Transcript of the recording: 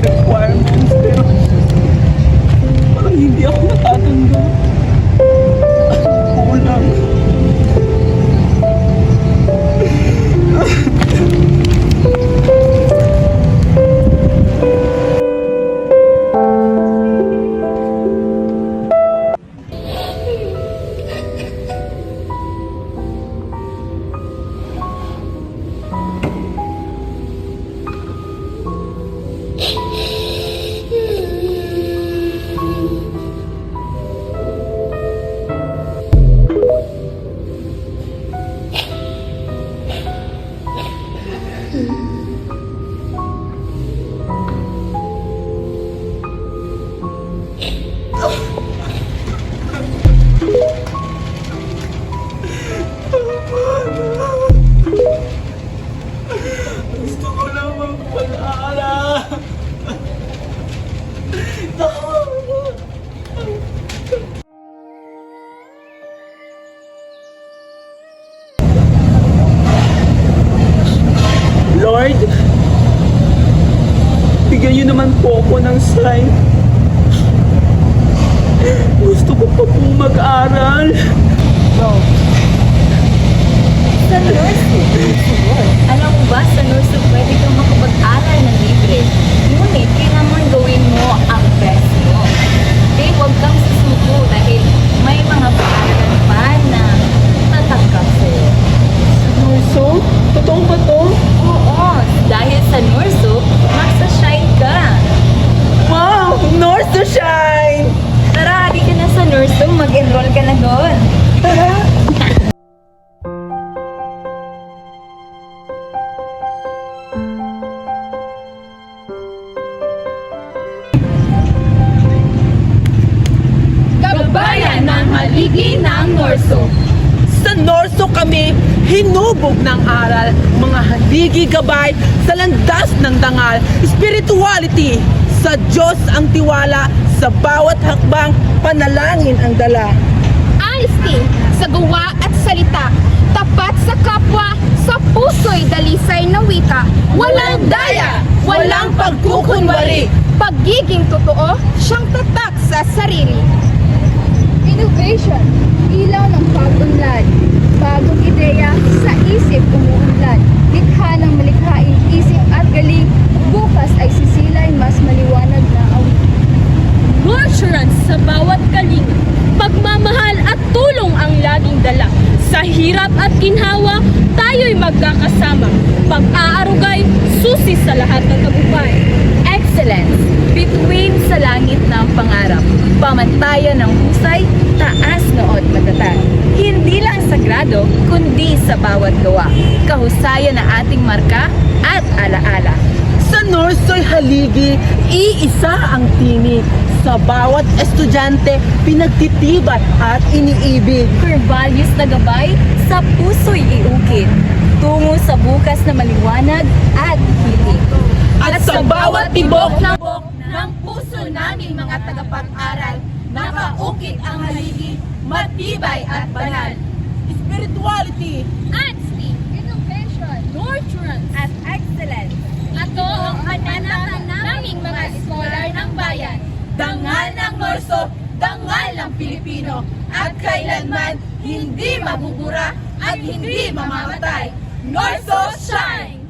requirements, pero parang hindi ako natatanggap. Kulang. Gusto ko lang magpag-aral. Lord, bigyan niyo naman po ako ng sign. Gusto ko pa pong mag-aral. Sa nursing. Alam mo ba, sa nursing pwede kang makapag-aral ng libre. Ngunit, kailangan gawin mo ang best mo. Okay, huwag kang susuko dahil may mga paaralan pa na tatanggap sa'yo. Nurso? Totoo ba to? Oo, dahil sa nurso, magsa-shine ka. Wow! North to shine! Tara, di ka na sa nurso, mag-enroll ka na doon. Tara! Kabayan ng haligi ng Norso. Sa Norso kami hinubog ng aral, mga haligi gabay sa landas ng dangal, spirituality, sa Diyos ang tiwala, sa bawat hakbang panalangin ang dala. Honesty sa gawa at salita, tapat sa kapwa, sa puso'y dalisay na wika, walang daya, walang pagkukunwari, pagiging totoo, siyang tatak sa sarili. Innovation, ilaw ng pag-unlad. Bagong ideya sa isip umuunlad. Likha ng malikhain, isip at galing. Bukas ay sisilay mas maliwanag na awit. Nurturance sa bawat kaling, pagmamahal at tulong ang laging dala. Sa hirap at ginhawa, tayo'y magkakasama. Pag-aarugay, susi sa lahat ng tagumpay. Excellence, bituin sa langit ng pangarap. Pamantayan ng husay, taas nood matatag. Hindi lang sagrado, kundi sa bawat gawa. Kahusayan na ating marka at alaala. Sa Norso'y haligi, iisa ang tinig. Sa bawat estudyante, pinagtitibay at iniibig. Core values na gabay, sa puso'y iukit. Tungo sa bukas na maliwanag at hilig. At sa bawat tibok ng ng puso namin mga tagapag-aral, nakaukit ang haligi, matibay at banal. spirituality, Honesty, Innovation, nurturance, At excellence. ito ang pananahan naming mga scholar ng bayan. Dangal ng Norso, dangal ng Pilipino, at kailanman hindi mabubura at hindi mamamatay. Norso Shine!